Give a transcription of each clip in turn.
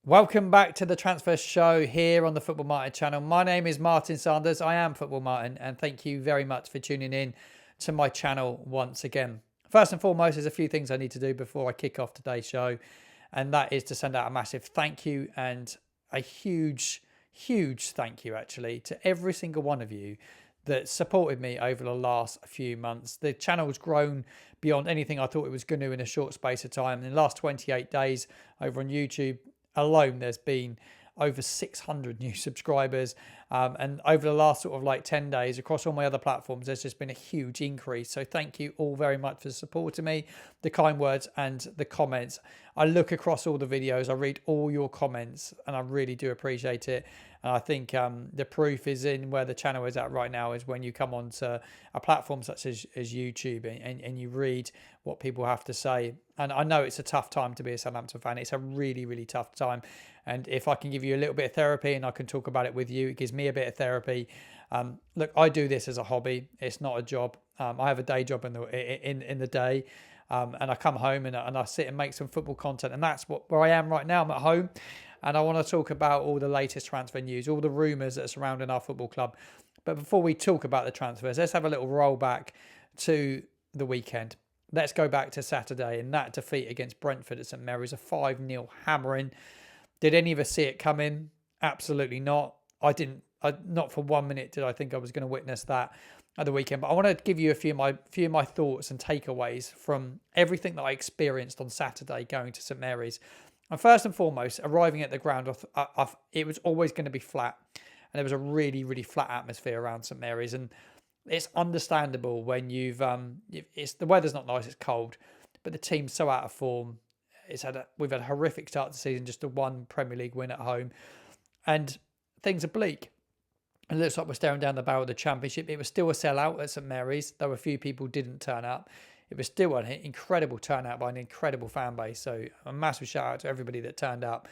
Welcome back to the Transfer Show here on the Football Martin channel. My name is Martin Sanders. I am Football Martin, and thank you very much for tuning in to my channel once again. First and foremost, there's a few things I need to do before I kick off today's show, and that is to send out a massive thank you and a huge thank you actually to every single one of you that supported me over the last few months. The channel's grown beyond anything I thought it was going to in a short space of time. In the last 28 days over on YouTube alone, there's been over 600 new subscribers, and over the last sort of like 10 days across all my other platforms, there's just been a huge increase. So thank you all very much for supporting me, the kind words and the comments. I look across all the videos, I read all your comments, and I really do appreciate it. And I think the proof is in where the channel is at right now is when you come onto a platform such as YouTube and you read what people have to say. And I know it's a tough time to be a Southampton fan. It's a really tough time. And if I can give you a little bit of therapy and I can talk about it with you, it gives me a bit of therapy. Look, I do this as a hobby. It's not a job. I have a day job in the day. And I come home and I sit and make some football content. And that's where I am right now. I'm at home. And I want to talk about all the latest transfer news, all the rumours that are surrounding our football club. But before we talk about the transfers, let's have a little roll back to the weekend. Let's go back to Saturday and that defeat against Brentford at St Mary's, a 5-0 hammering. Did any of us see it coming? Absolutely not. I didn't. Not for 1 minute did I think I was going to witness that at the weekend. But I want to give you a few of my thoughts and takeaways from everything that I experienced on Saturday going to St Mary's. And first and foremost, arriving at the ground, it was always going to be flat. And there was a really flat atmosphere around St Mary's. And it's understandable when the weather's not nice, it's cold, but the team's so out of form. We've had a horrific start to the season, just a one Premier League win at home. And things are bleak. It looks like we're staring down the barrel of the Championship. It was still a sellout at St Mary's, though a few people didn't turn up. It was still an incredible turnout by an incredible fan base. So a massive shout out to everybody that turned up.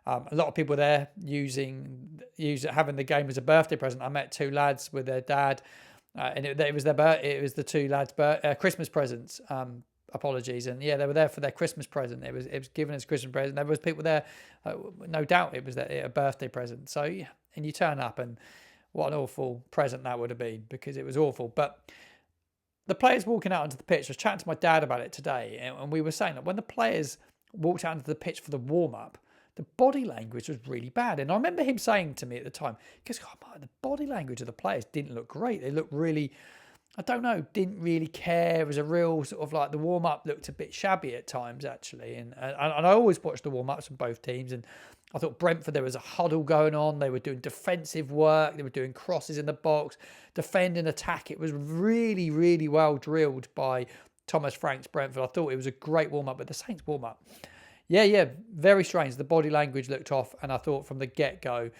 A lot of people there having the game as a birthday present. I met two lads with their dad, and it was the two lads' Christmas presents. Apologies, and yeah, they were there for their Christmas present. It was given as Christmas present. There was people there, no doubt it was a birthday present. So yeah, and you turn up, and what an awful present that would have been, because it was awful. But the players walking out onto the pitch, I was chatting to my dad about it today, and we were saying that when the players walked out onto the pitch for the warm-up, the body language was really bad. And I remember him saying to me at the time, he goes, "God, the body language of the players didn't look great. They looked really, I don't know, didn't really care. It was a real sort of like the warm-up looked a bit shabby at times, actually." And I always watched the warm-ups from both teams. And I thought Brentford, there was a huddle going on. They were doing defensive work. They were doing crosses in the box, defend and attack. It was really well drilled by Thomas Frank's Brentford. I thought it was a great warm-up, but the Saints warm-up, yeah, very strange. The body language looked off, and I thought from the get-go,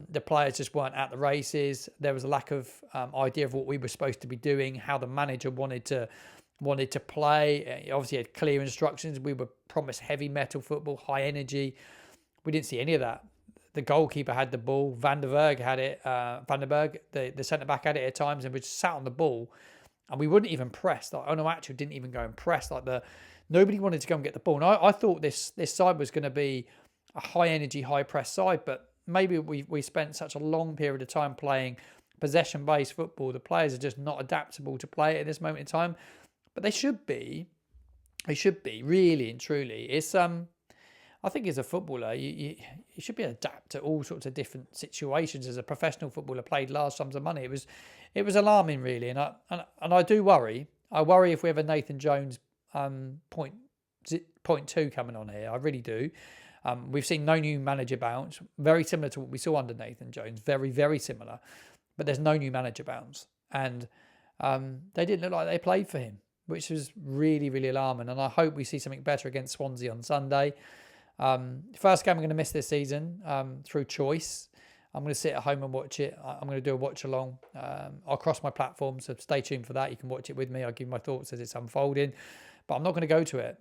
the players just weren't at the races. There was a lack of idea of what we were supposed to be doing, how the manager wanted to play. He obviously had clear instructions. We were promised heavy metal football, high energy. We didn't see any of that. The goalkeeper had the ball. Van der Berg had it. The centre-back had it at times, and we just sat on the ball, and we wouldn't even press. Like Onuachu didn't even go and press. Nobody wanted to go and get the ball. And I thought this side was going to be a high-energy, high-press side, but maybe we spent such a long period of time playing possession-based football. The players are just not adaptable to play it at this moment in time, but they should be. They should be, really and truly. It's I think as a footballer, you should be able to adapt to all sorts of different situations. As a professional footballer, played large sums of money. It was alarming, really, and I do worry. I worry if we have a Nathan Jones point two coming on here. I really do. We've seen no new manager bounce, very similar to what we saw under Nathan Jones, very similar, but there's no new manager bounce, and they didn't look like they played for him, which was really alarming. And I hope we see something better against Swansea on Sunday. First game I'm going to miss this season through choice. I'm going to sit at home and watch it. I'm going to do a watch along. I'll cross my platform, so stay tuned for that. You can watch it with me. I'll give you my thoughts as it's unfolding, but I'm not going to go to it.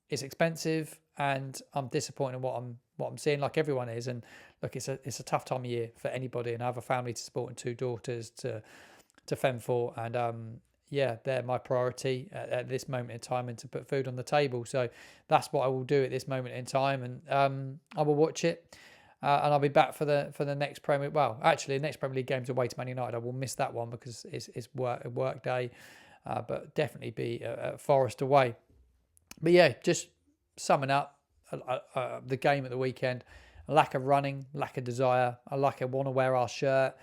It's expensive, and I'm disappointed in what I'm seeing, like everyone is. And look, it's a tough time of year for anybody, and I have a family to support and two daughters to fend for, and yeah, they're my priority at this moment in time, and to put food on the table. So that's what I will do at this moment in time, and I will watch it. And I'll be back for the next Premier. Well, actually, the next Premier League game's away to Man United. I will miss that one because it's work day, but definitely be at Forest away. But yeah, just summing up the game at the weekend: a lack of running, lack of desire, a lack of want to wear our shirt,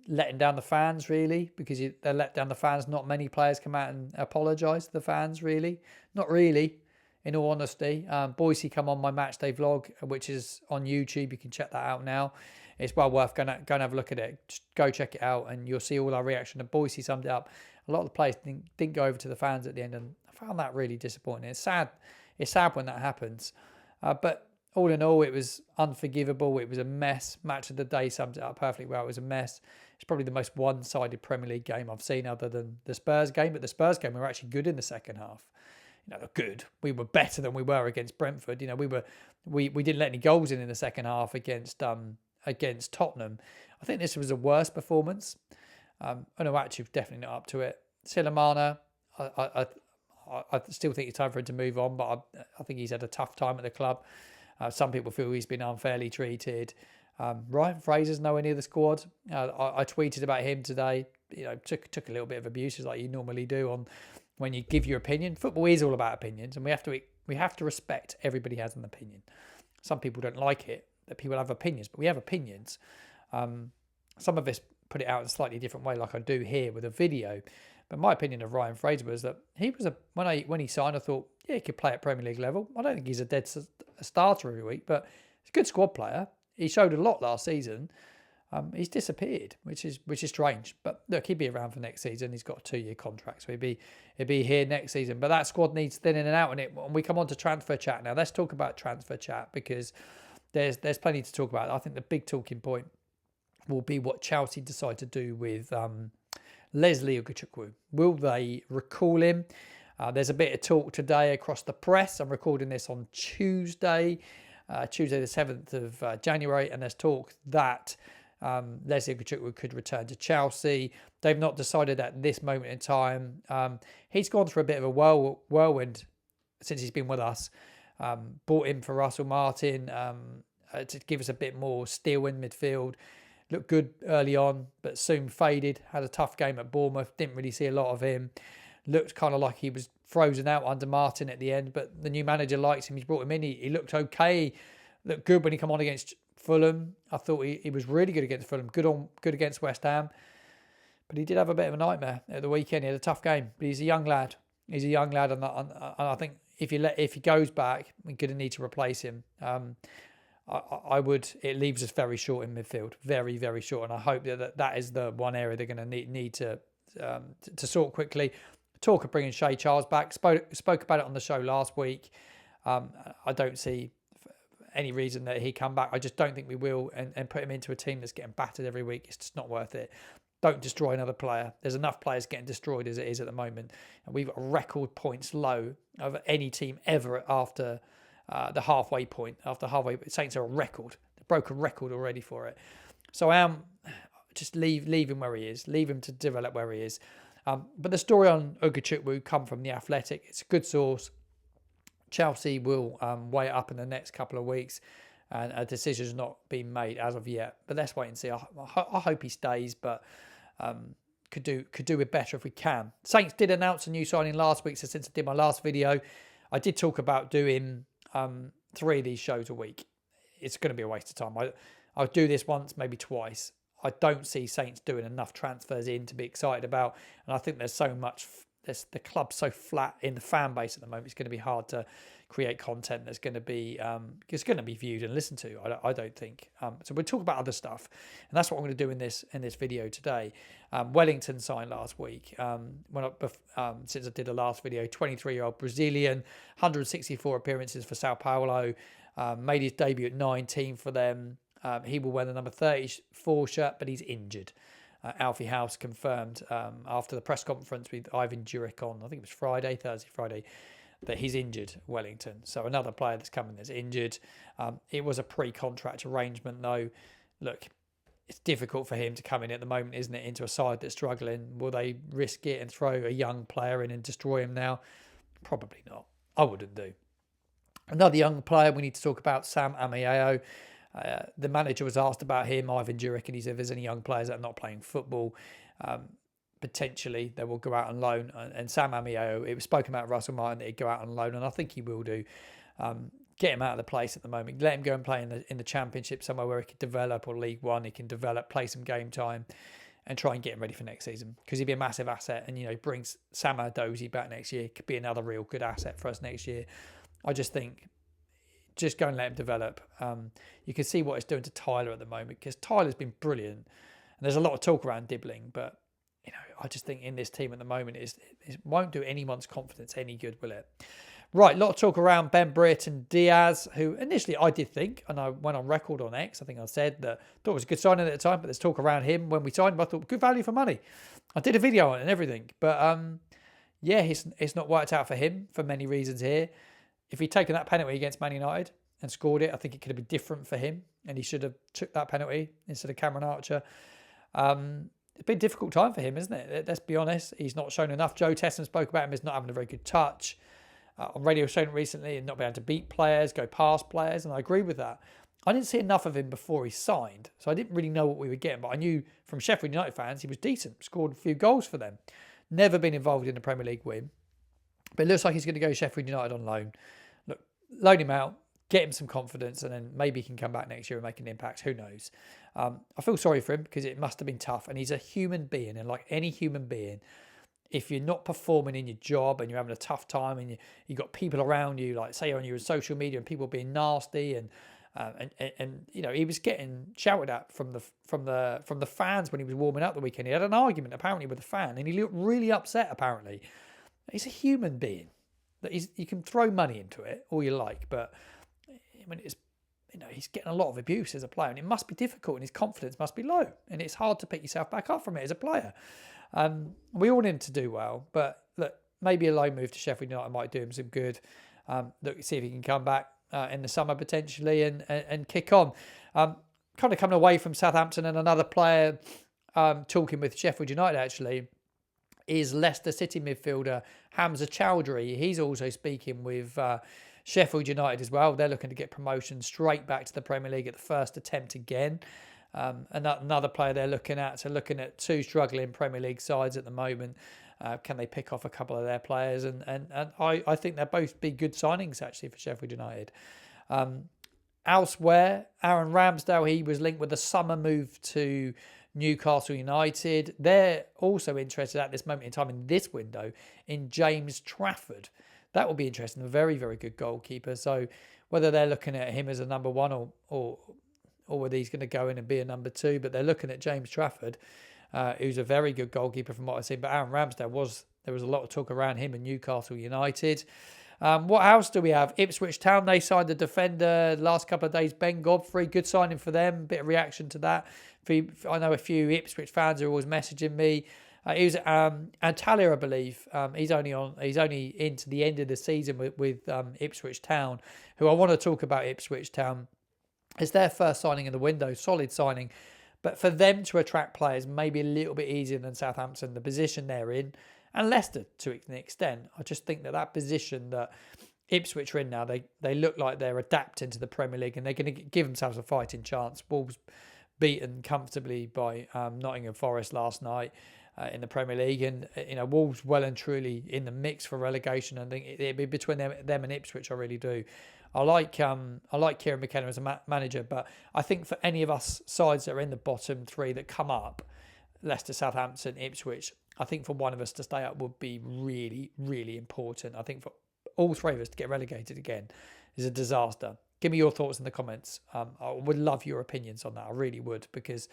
letting down the fans really, because they let down the fans. Not many players come out and apologise to the fans really. Not really. In all honesty, Boise come on my match day vlog, which is on YouTube. You can check that out now. It's well worth going to have a look at it. Just go check it out, and you'll see all our reaction. And Boise summed it up. A lot of the players didn't go over to the fans at the end, and I found that really disappointing. It's sad. It's sad when that happens. But all in all, it was unforgivable. It was a mess. Match of the day sums it up perfectly well. It was a mess. It's probably the most one-sided Premier League game I've seen, other than the Spurs game. But the Spurs game, we were actually good in the second half. Good. We were better than we were against Brentford. We didn't let any goals in the second half against Tottenham. I think this was a worse performance. Ugochukwu definitely not up to it. Silamana, I still think it's time for him to move on, but I think he's had a tough time at the club. Some people feel he's been unfairly treated. Ryan Fraser's nowhere near the squad. I tweeted about him today. Took a little bit of abuse, as like you normally do on when you give your opinion. Football is all about opinions, and we have to respect everybody has an opinion. Some people don't like it that people have opinions, but we have opinions. Some of us put it out in a slightly different way, like I do here with a video. But my opinion of Ryan Fraser was that he was when he signed, I thought, yeah, he could play at Premier League level. I don't think he's a starter every week, but he's a good squad player. He showed a lot last season. He's disappeared, which is strange. But look, he'd be around for next season. He's got a 2-year contract, so he'd be here next season. But that squad needs thinning and out, and we come on to transfer chat now. Let's talk about transfer chat, because there's plenty to talk about. I think the big talking point will be what Chelsea decide to do with Lesley Ugochukwu. Will they recall him? There's a bit of talk today across the press. I'm recording this on Tuesday the 7th of January, and there's talk that Lesley Ugochukwu could return to Chelsea. They've not decided at this moment in time. He's gone through a bit of a whirlwind since he's been with us. Bought him for FootballMartin to give us a bit more steel in midfield. Looked good early on, but soon faded. Had a tough game at Bournemouth. Didn't really see a lot of him. Looked kind of like he was frozen out under Martin at the end, but the new manager likes him. He's brought him in. He looked okay. Looked good when he came on against Fulham. I thought he was really good against Fulham. Good against West Ham. But he did have a bit of a nightmare at the weekend. He had a tough game. But he's a young lad. And I think if he goes back, we're going to need to replace him. It leaves us very short in midfield, very, very short. And I hope that is the one area they're going to need to sort quickly. Talk of bringing Shea Charles back. Spoke about it on the show last week. I don't see any reason that he come back. I just don't think we will, and put him into a team that's getting battered every week. It's just not worth it. Don't destroy another player. There's enough players getting destroyed as it is at the moment. And we've got a record points low of any team ever after the halfway point. Saints are a record. They broke a record already for it. So I am just leave him where he is. Leave him to develop where he is. But the story on Ugochukwu come from The Athletic. It's a good source. Chelsea will weigh it up in the next couple of weeks, and a decision's not been made as of yet. But let's wait and see. I hope he stays, but could do it better if we can. Saints did announce a new signing last week, so since I did my last video, I did talk about doing 3 of these shows a week. It's going to be a waste of time. I'll do this once, maybe twice. I don't see Saints doing enough transfers in to be excited about, and I think there's so much. The club's so flat in the fan base at the moment. It's going to be hard to create content that's going to be viewed and listened to. I don't think. So we'll talk about other stuff, and that's what I'm going to do in this video today. Wellington signed last week. Since I did the last video, 23-year-old Brazilian, 164 appearances for Sao Paulo, made his debut at 19 for them. He will wear the number 34 shirt, but he's injured. Alfie House confirmed after the press conference with Ivan Duric on, I think it was Thursday, Friday, that he's injured, Wellington. So another player that's coming that's injured. It was a pre-contract arrangement, though. Look, it's difficult for him to come in at the moment, isn't it, into a side that's struggling. Will they risk it and throw a young player in and destroy him now? Probably not. I wouldn't do. Another young player we need to talk about, Sam Amiao. The manager was asked about him, Ivan Durick, and he said if there's any young players that are not playing football, potentially they will go out on loan. And Sam Amiao, it was spoken about Russell Martin that he'd go out on loan, and I think he will do. Get him out of the place at the moment. Let him go and play in the Championship somewhere where he could develop, or League One. He can develop, play some game time, and try and get him ready for next season, because he'd be a massive asset. And brings Sam Dozy back next year, could be another real good asset for us next year. I just think just go and let him develop. You can see what it's doing to Tyler at the moment, because Tyler's been brilliant, and there's a lot of talk around Dibbling, but I just think in this team at the moment it won't do anyone's confidence any good, will it? Right, a lot of talk around Ben Britt and Diaz, who initially I did think, and I went on record on X, I think I said that thought it was a good signing at the time, but there's talk around him when we signed him. I thought good value for money. I did a video on it and everything, but it's not worked out for him for many reasons here. If he'd taken that penalty against Man United and scored it, I think it could have been different for him, and he should have took that penalty instead of Cameron Archer. It's been a difficult time for him, isn't it? Let's be honest. He's not shown enough. Joe Tesson spoke about him as not having a very good touch. On radio shown recently, and not being able to beat players, go past players, and I agree with that. I didn't see enough of him before he signed, so I didn't really know what we were getting, but I knew from Sheffield United fans he was decent, scored a few goals for them. Never been involved in a Premier League win, but it looks like he's going to go to Sheffield United on loan. Look, loan him out, get him some confidence, and then maybe he can come back next year and make an impact. Who knows? I feel sorry for him, because it must have been tough, and he's a human being, and like any human being, if you're not performing in your job and you're having a tough time, and you've got people around you, like say on your social media, and people being nasty, and he was getting shouted at from the fans when he was warming up the weekend. He had an argument apparently with a fan, and he looked really upset. Apparently, he's a human being. That you can throw money into it all you like, but he's getting a lot of abuse as a player, and it must be difficult, and his confidence must be low, and it's hard to pick yourself back up from it as a player. We all need him to do well, but look, maybe a loan move to Sheffield United might do him some good. See if he can come back in the summer potentially and kick on. Kind of coming away from Southampton, and another player talking with Sheffield United actually is Leicester City midfielder Hamza Chowdhury. He's also speaking with Sheffield United as well. They're looking to get promotion straight back to the Premier League at the first attempt again. Another player they're looking at. So looking at two struggling Premier League sides at the moment. Can they pick off a couple of their players? And I think they'll both be good signings actually for Sheffield United. Elsewhere, Aaron Ramsdale, he was linked with a summer move to Newcastle United. They're also interested at this moment in time in this window in James Trafford. That will be interesting. A very, very good goalkeeper. So whether they're looking at him as a number one or whether he's going to go in and be a number two, but they're looking at James Trafford, who's a very good goalkeeper from what I've seen. But Aaron Ramsdale there was a lot of talk around him in Newcastle United. What else do we have? Ipswich Town, they signed the defender the last couple of days, Ben Godfrey. Good signing for them. Bit of reaction to that. I know a few Ipswich fans are always messaging me. He was Antalya, I believe. He's only into the end of the season with Ipswich Town, who I want to talk about. Ipswich Town. It's their first signing in the window, solid signing. But for them to attract players, maybe a little bit easier than Southampton, the position they're in, and Leicester to an extent. I just think that position that Ipswich are in now, they look like they're adapting to the Premier League, and they're going to give themselves a fighting chance. Wolves beaten comfortably by Nottingham Forest last night in the Premier League, and Wolves well and truly in the mix for relegation. I think it'd be between them and Ipswich. I really do. I like Kieran McKenna as a manager, but I think for any of us sides that are in the bottom three that come up, Leicester, Southampton, Ipswich, I think for one of us to stay up would be really, really important. I think for all three of us to get relegated again is a disaster. Give me your thoughts in the comments. I would love your opinions on that. I really would, because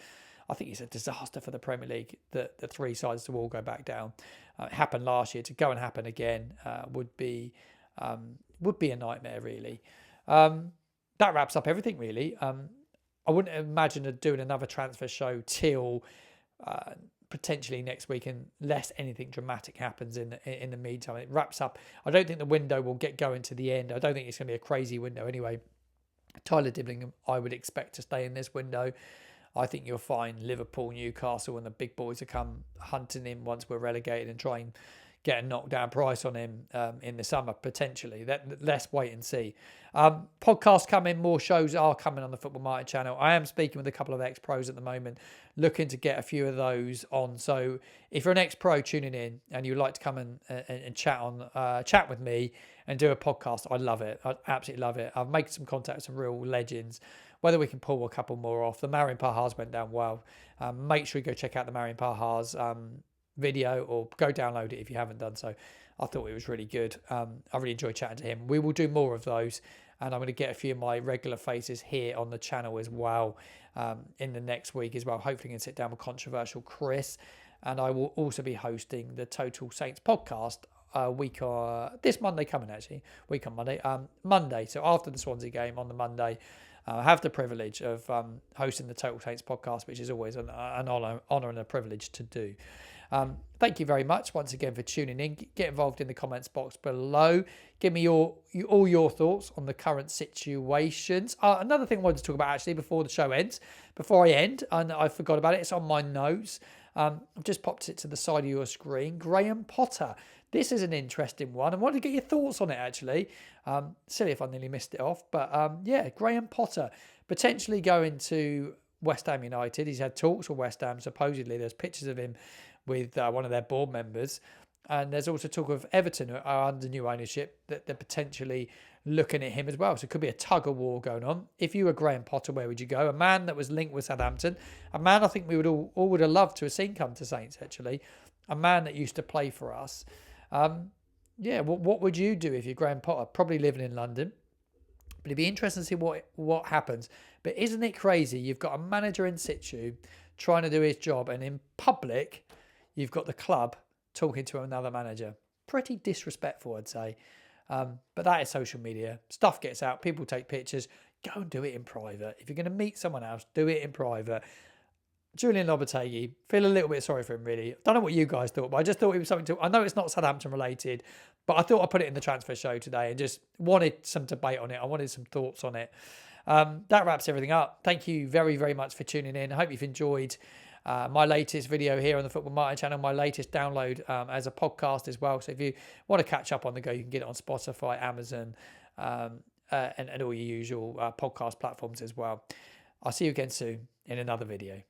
I think it's a disaster for the Premier League that the three sides to all go back down. It happened last year. To go and happen again would be a nightmare, really. That wraps up everything, really. I wouldn't imagine doing another transfer show till potentially next week, unless anything dramatic happens in the meantime. It wraps up. I don't think the window will get going to the end. I don't think it's going to be a crazy window anyway. Tyler Dibbling, I would expect to stay in this window. I think you'll find Liverpool, Newcastle and the big boys will come hunting him once we're relegated and try and get a knockdown price on him in the summer, potentially. Let's wait and see. Podcasts coming, more shows are coming on the Football Martin channel. I am speaking with a couple of ex-pros at the moment, looking to get a few of those on. So if you're an ex-pro tuning in and you'd like to come and chat with me and do a podcast, I love it. I absolutely love it. I've made some contact with some real legends. Whether we can pull a couple more off. The Marion Pahars went down well. Make sure you go check out the Marion Pahars video, or go download it if you haven't done so. I thought it was really good. I really enjoyed chatting to him. We will do more of those, and I'm going to get a few of my regular faces here on the channel as well in the next week as well. Hopefully I can sit down with Controversial Chris, and I will also be hosting the Total Saints podcast this Monday coming, actually. Week on Monday. Monday, so after the Swansea game on the Monday. I have the privilege of hosting the Total Saints podcast, which is always an honour and a privilege to do. Thank you very much once again for tuning in. Get involved in the comments box below. Give me all your thoughts on the current situations. Another thing I wanted to talk about actually before the show ends, before I end, and I forgot about it. It's on my notes. I've just popped it to the side of your screen. Graham Potter. This is an interesting one. I wanted to get your thoughts on it, actually. Silly if I nearly missed it off. But yeah, Graham Potter potentially going to West Ham United. He's had talks with West Ham, supposedly. There's pictures of him with one of their board members. And there's also talk of Everton, who are under new ownership, that they're potentially looking at him as well. So it could be a tug-of-war going on. If you were Graham Potter, where would you go? A man that was linked with Southampton. A man I think we would all would have loved to have seen come to Saints, actually. A man that used to play for us. Yeah, what would you do if you're Graham Potter? Probably living in London. But it'd be interesting to see what happens. But isn't it crazy? You've got a manager in situ trying to do his job, and in public, you've got the club talking to another manager. Pretty disrespectful, I'd say. But that is social media. Stuff gets out. People take pictures. Go and do it in private. If you're going to meet someone else, do it in private. Julian Lopetegui, feel a little bit sorry for him, really. Don't know what you guys thought, but I just thought it was something to... I know it's not Southampton related, but I thought I'd put it in the transfer show today and just wanted some debate on it. I wanted some thoughts on it. That wraps everything up. Thank you very, very much for tuning in. I hope you've enjoyed my latest video here on the Football Martin channel, my latest download as a podcast as well. So if you want to catch up on the go, you can get it on Spotify, Amazon, and all your usual podcast platforms as well. I'll see you again soon in another video.